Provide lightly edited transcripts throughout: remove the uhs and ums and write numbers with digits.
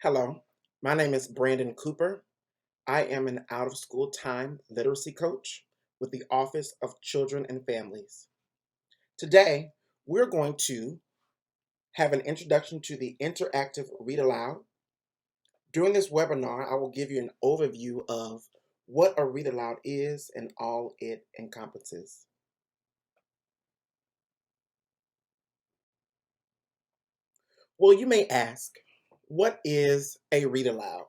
Hello, my name is Brandon Cooper. I am an out of school time literacy coach with the Office of Children and Families. Today, we're going to have an introduction to the interactive read aloud. During this webinar, I will give you an overview of what a read aloud is and all it encompasses. Well, you may ask, what is a read aloud?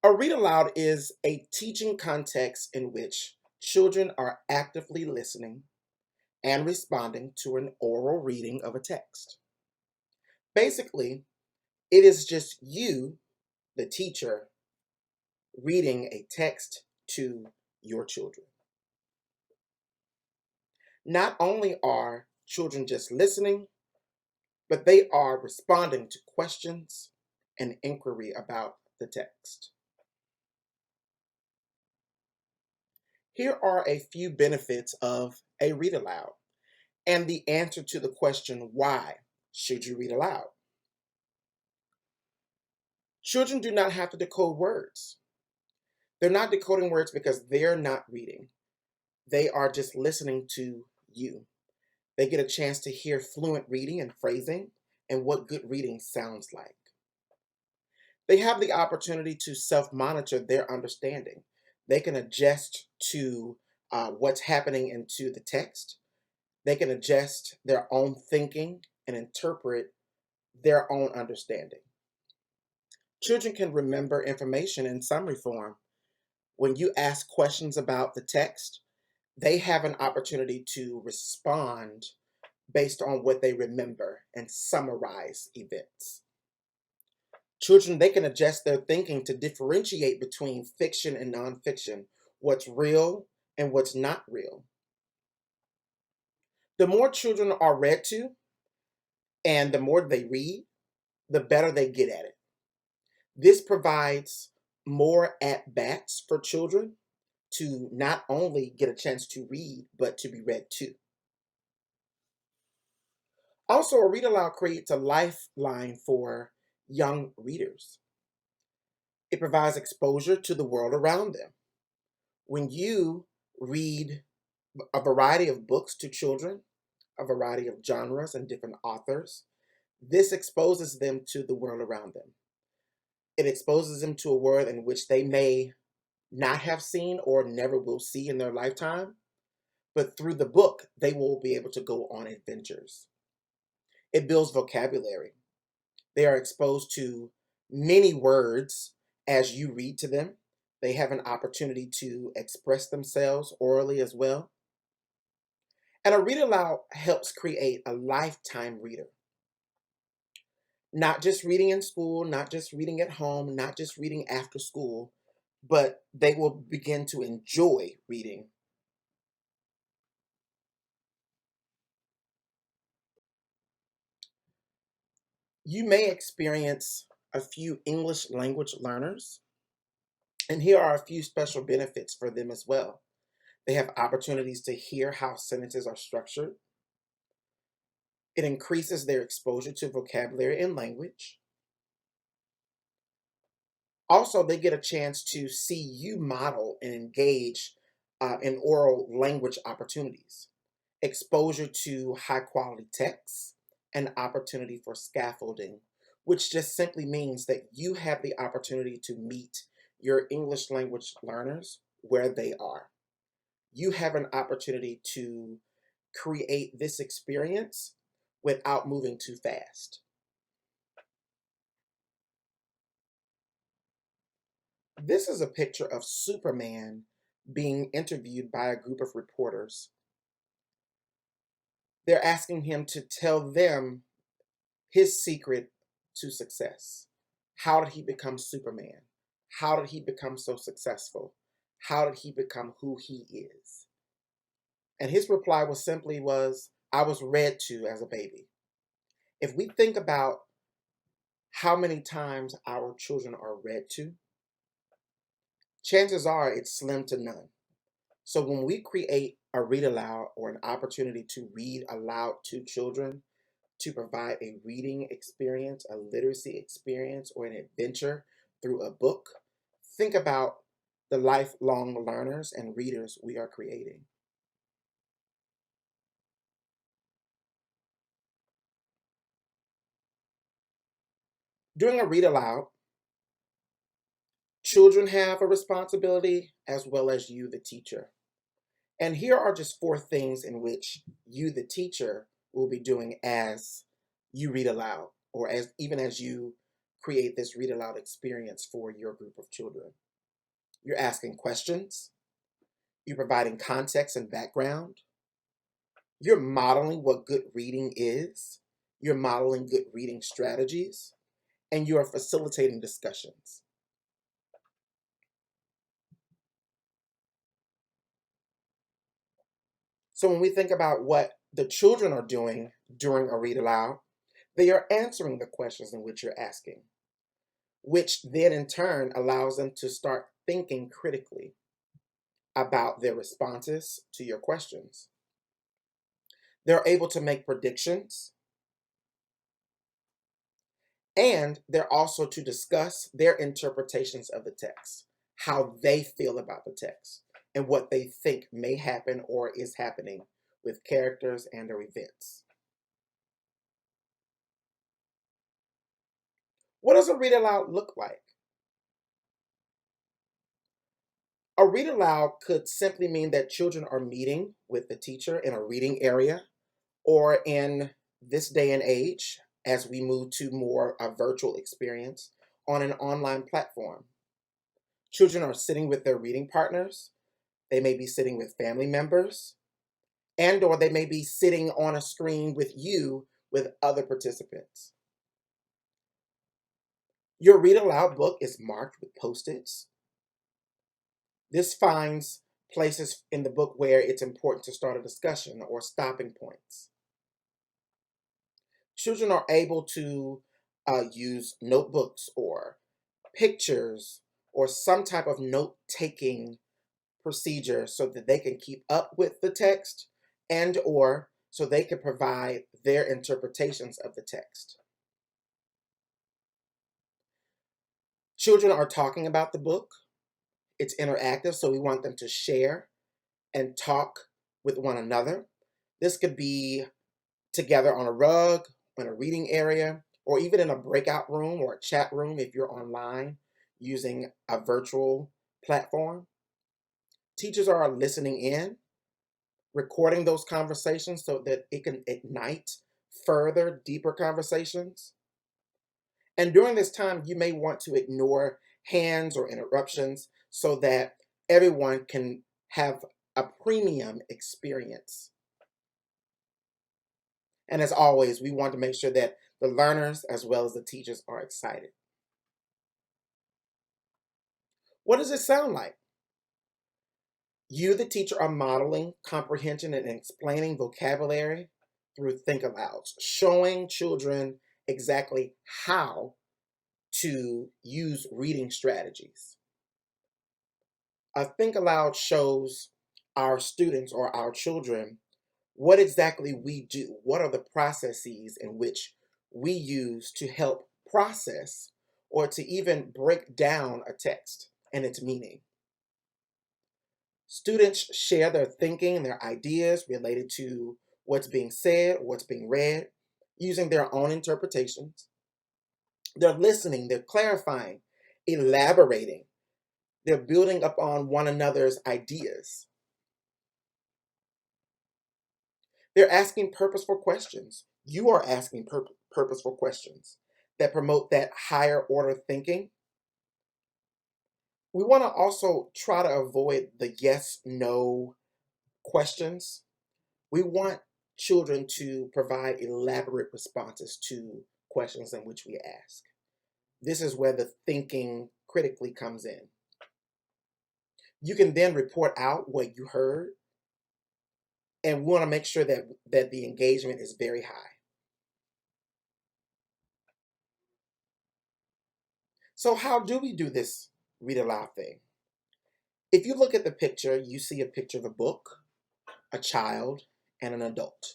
A read aloud is a teaching context in which children are actively listening and responding to an oral reading of a text. Basically, it is just you, the teacher, reading a text to your children. Not only are children just listening, but they are responding to questions and inquiry about the text. Here are a few benefits of a read aloud and the answer to the question, why should you read aloud? Children do not have to decode words. They're not decoding words because they're not reading. They are just listening to you. They get a chance to hear fluent reading and phrasing and what good reading sounds like. They have the opportunity to self-monitor their understanding. They can adjust to what's happening into the text. They can adjust their own thinking and interpret their own understanding. Children can remember information in summary form. When you ask questions about the text, they have an opportunity to respond based on what they remember and summarize events. Children, they can adjust their thinking to differentiate between fiction and nonfiction, what's real and what's not real. The more children are read to and the more they read, the better they get at it. This provides more at-bats for children to not only get a chance to read, but to be read to. Also, a read aloud creates a lifeline for young readers. It provides exposure to the world around them. When you read a variety of books to children, a variety of genres and different authors, this exposes them to the world around them. It exposes them to a world in which they may not have seen or never will see in their lifetime, but through the book, they will be able to go on adventures. It builds vocabulary. They are exposed to many words as you read to them. They have an opportunity to express themselves orally as well. And a read aloud helps create a lifetime reader. Not just reading in school, not just reading at home, not just reading after school, but they will begin to enjoy reading. You may experience a few English language learners, and here are a few special benefits for them as well. They have opportunities to hear how sentences are structured. It increases their exposure to vocabulary and language. Also, they get a chance to see you model and engage in oral language opportunities, exposure to high quality texts, and opportunity for scaffolding, which just simply means that you have the opportunity to meet your English language learners where they are. You have an opportunity to create this experience without moving too fast. This is a picture of Superman being interviewed by a group of reporters. They're asking him to tell them his secret to success. How did he become Superman? How did he become so successful? How did he become who he is? And his reply was, I was read to as a baby. If we think about how many times our children are read to, chances are it's slim to none. So when we create a read aloud or an opportunity to read aloud to children, to provide a reading experience, a literacy experience, or an adventure through a book, think about the lifelong learners and readers we are creating. During a read aloud, children have a responsibility as well as you, the teacher. And here are just four things in which you, the teacher, will be doing as you read aloud, or as even as you create this read aloud experience for your group of children. You're asking questions, you're providing context and background, you're modeling what good reading is, you're modeling good reading strategies, and you are facilitating discussions. So when we think about what the children are doing during a read aloud, they are answering the questions in which you're asking, which then in turn allows them to start thinking critically about their responses to your questions. They're able to make predictions, and they're also to discuss their interpretations of the text, how they feel about the text, and what they think may happen or is happening with characters and or events. What does a read aloud look like? A read aloud could simply mean that children are meeting with the teacher in a reading area, or in this day and age, as we move to more a virtual experience on an online platform. Children are sitting with their reading partners. They may be sitting with family members, and or they may be sitting on a screen with you with other participants. Your read aloud book is marked with post-its. This finds places in the book where it's important to start a discussion or stopping points. Children are able to use notebooks or pictures or some type of note-taking procedure so that they can keep up with the text and or so they can provide their interpretations of the text. Children are talking about the book. It's interactive, so we want them to share and talk with one another. This could be together on a rug, in a reading area, or even in a breakout room or a chat room if you're online using a virtual platform. Teachers are listening in, recording those conversations so that it can ignite further, deeper conversations. And during this time, you may want to ignore hands or interruptions so that everyone can have a premium experience. And as always, we want to make sure that the learners as well as the teachers are excited. What does it sound like? You, the teacher, are modeling comprehension and explaining vocabulary through think alouds, showing children exactly how to use reading strategies. A think aloud shows our students or our children what exactly we do. What are the processes in which we use to help process or to even break down a text and its meaning? Students share their thinking and their ideas related to what's being said, what's being read, using their own interpretations. They're listening, they're clarifying, elaborating, they're building upon one another's ideas. They're asking purposeful questions. You are asking purposeful questions that promote that higher order thinking. We want to also try to avoid the yes, no questions. We want children to provide elaborate responses to questions in which we ask. This is where the thinking critically comes in. You can then report out what you heard, and we want to make sure that the engagement is very high. So how do we do this read aloud thing? If you look at the picture, you see a picture of a book, a child, and an adult.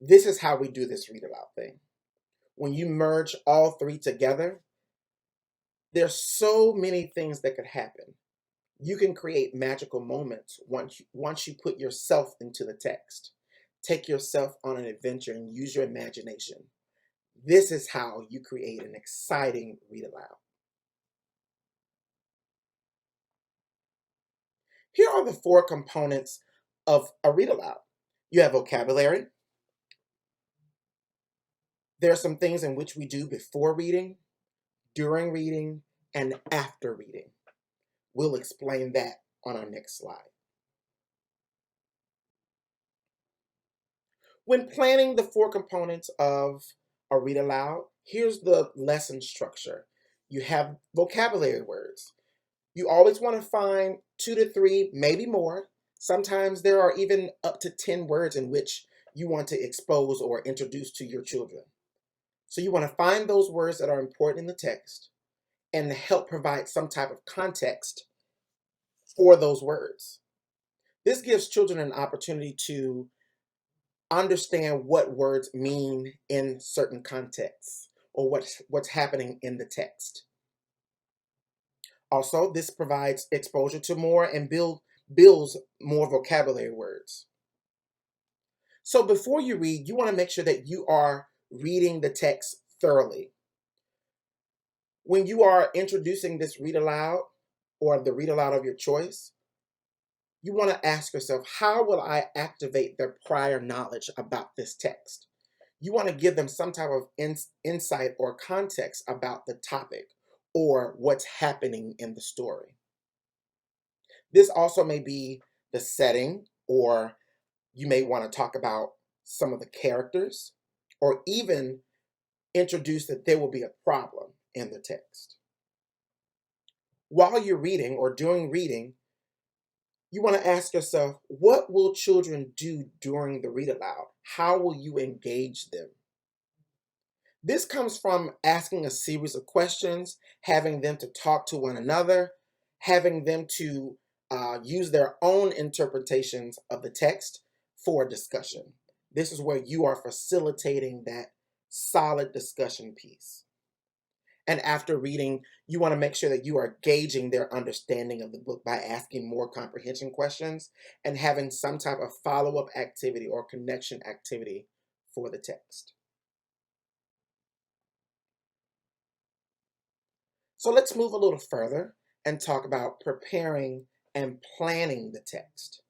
This is how we do this read aloud thing. When you merge all three together, there's so many things that could happen. You can create magical moments once you put yourself into the text. Take yourself on an adventure and use your imagination. This is how you create an exciting read aloud. Here are the four components of a read aloud. You have vocabulary. There are some things in which we do before reading, during reading, and after reading. We'll explain that on our next slide. When planning the four components of a read aloud, here's the lesson structure. You have vocabulary words. You always want to find 2 to 3, maybe more. Sometimes there are even up to 10 words in which you want to expose or introduce to your children. So you want to find those words that are important in the text and help provide some type of context for those words. This gives children an opportunity to understand what words mean in certain contexts or what's happening in the text. Also, this provides exposure to more and builds more vocabulary words. So before you read, you want to make sure that you are reading the text thoroughly. When you are introducing this read aloud or the read aloud of your choice, you want to ask yourself, how will I activate their prior knowledge about this text? You want to give them some type of insight or context about the topic or what's happening in the story. This also may be the setting, or you may want to talk about some of the characters, or even introduce that there will be a problem in the text. While you're reading or during reading, you want to ask yourself, what will children do during the read aloud? How will you engage them? This comes from asking a series of questions, having them to talk to one another, having them to use their own interpretations of the text for discussion. This is where you are facilitating that solid discussion piece. And after reading, you want to make sure that you are gauging their understanding of the book by asking more comprehension questions and having some type of follow-up activity or connection activity for the text. So let's move a little further and talk about preparing and planning the text.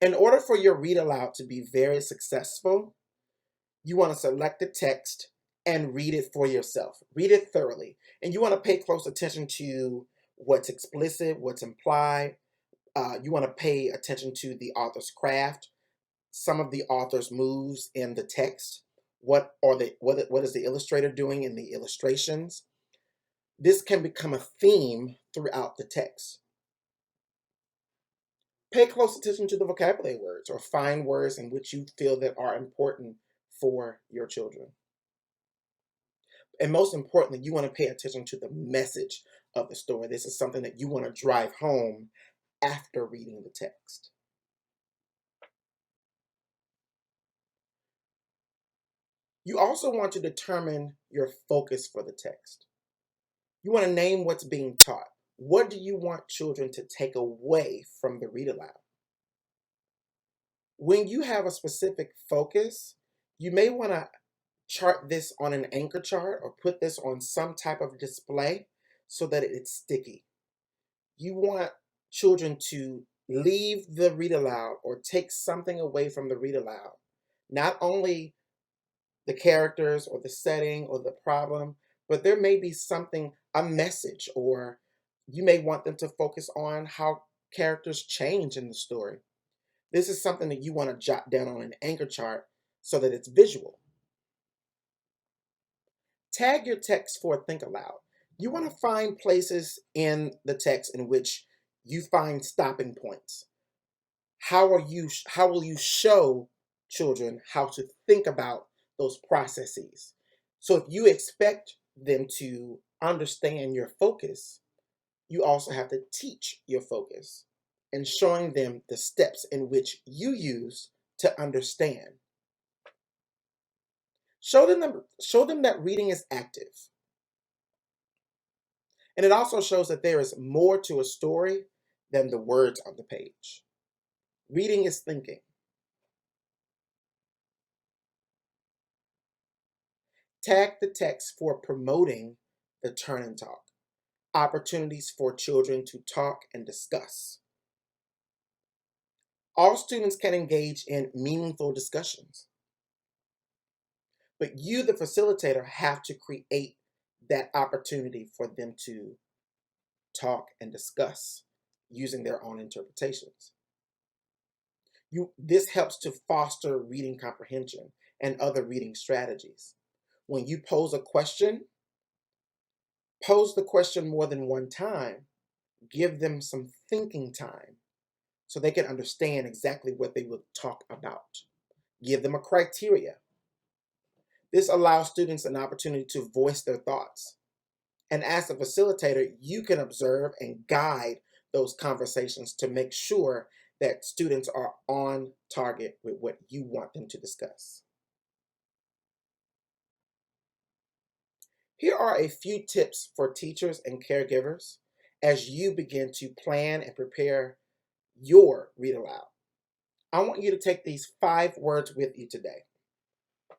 In order for your read aloud to be very successful, you want to select the text and read it for yourself. Read it thoroughly. And you want to pay close attention to what's explicit, what's implied. You want to pay attention to the author's craft, some of the author's moves in the text. What is the illustrator doing in the illustrations? This can become a theme throughout the text. Pay close attention to the vocabulary words or find words in which you feel that are important for your children. And most importantly, you want to pay attention to the message of the story. This is something that you want to drive home after reading the text. You also want to determine your focus for the text. You want to name what's being taught. What do you want children to take away from the read aloud? When you have a specific focus, you may want to chart this on an anchor chart or put this on some type of display so that it's sticky. You want children to leave the read aloud or take something away from the read aloud. Not only the characters or the setting or the problem, but there may be something, a message, or you may want them to focus on how characters change in the story. This is something that you want to jot down on an anchor chart so that it's visual. Tag your text for think aloud. You want to find places in the text in which you find stopping points. How will you show children how to think about those processes? So if you expect them to understand your focus, you also have to teach your focus and showing them the steps in which you use to understand. Show them that reading is active. And it also shows that there is more to a story than the words on the page. Reading is thinking. Tag the text for promoting the turn and talk, opportunities for children to talk and discuss. All students can engage in meaningful discussions, but you, the facilitator, have to create that opportunity for them to talk and discuss using their own interpretations. This helps to foster reading comprehension and other reading strategies. When you pose the question more than one time, give them some thinking time so they can understand exactly what they will talk about. Give them a criteria. This allows students an opportunity to voice their thoughts. And as a facilitator, you can observe and guide those conversations to make sure that students are on target with what you want them to discuss. Here are a few tips for teachers and caregivers as you begin to plan and prepare your read aloud. I want you to take these 5 words with you today: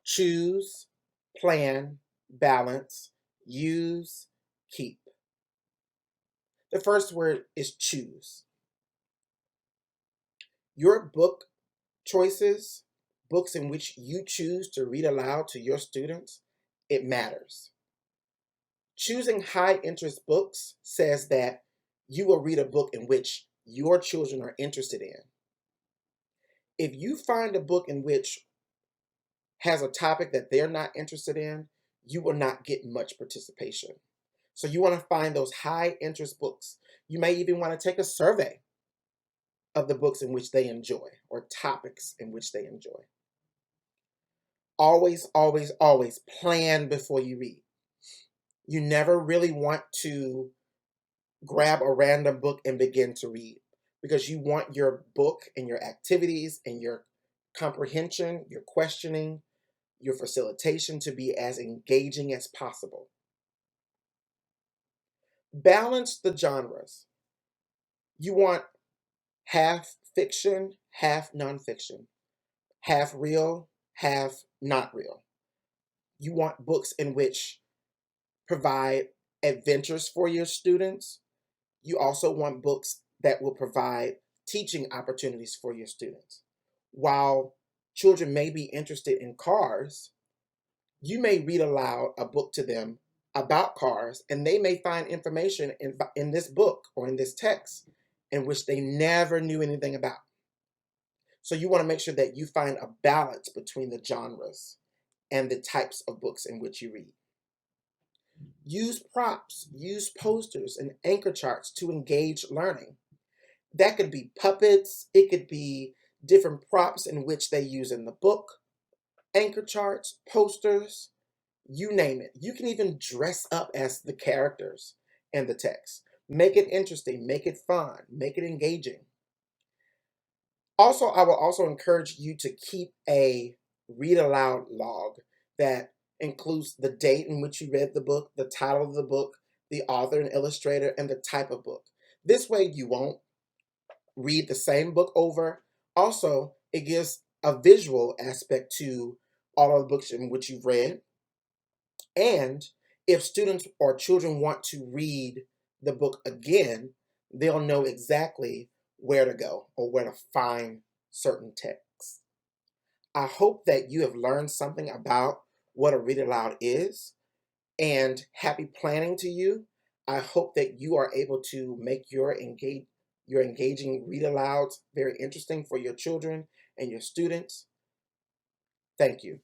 choose, plan, balance, use, keep. The first word is choose. Your book choices, books in which you choose to read aloud to your students, it matters. Choosing high interest books says that you will read a book in which your children are interested in. If you find a book in which has a topic that they're not interested in, you will not get much participation. So you want to find those high interest books. You may even want to take a survey of the books in which they enjoy or topics in which they enjoy. Always, always, always plan before you read. You never really want to grab a random book and begin to read because you want your book and your activities and your comprehension, your questioning, your facilitation to be as engaging as possible. Balance the genres. You want half fiction, half nonfiction, half real, half not real. You want books in which provide adventures for your students. You also want books that will provide teaching opportunities for your students. While children may be interested in cars, you may read aloud a book to them about cars, and they may find information in this book or in this text in which they never knew anything about. So you want to make sure that you find a balance between the genres and the types of books in which you read. Use props, use posters and anchor charts to engage learning. That could be puppets, it could be different props in which they use in the book, anchor charts, posters, you name it. You can even dress up as the characters in the text. Make it interesting, make it fun, make it engaging. Also, I will also encourage you to keep a read aloud log that includes the date in which you read the book, the title of the book, the author and illustrator, and the type of book. This way you won't read the same book over. Also, it gives a visual aspect to all of the books in which you've read. And if students or children want to read the book again, they'll know exactly where to go or where to find certain texts. I hope that you have learned something about what a read aloud is, and happy planning to you. I hope that you are able to make your engaging read alouds very interesting for your children and your students. Thank you.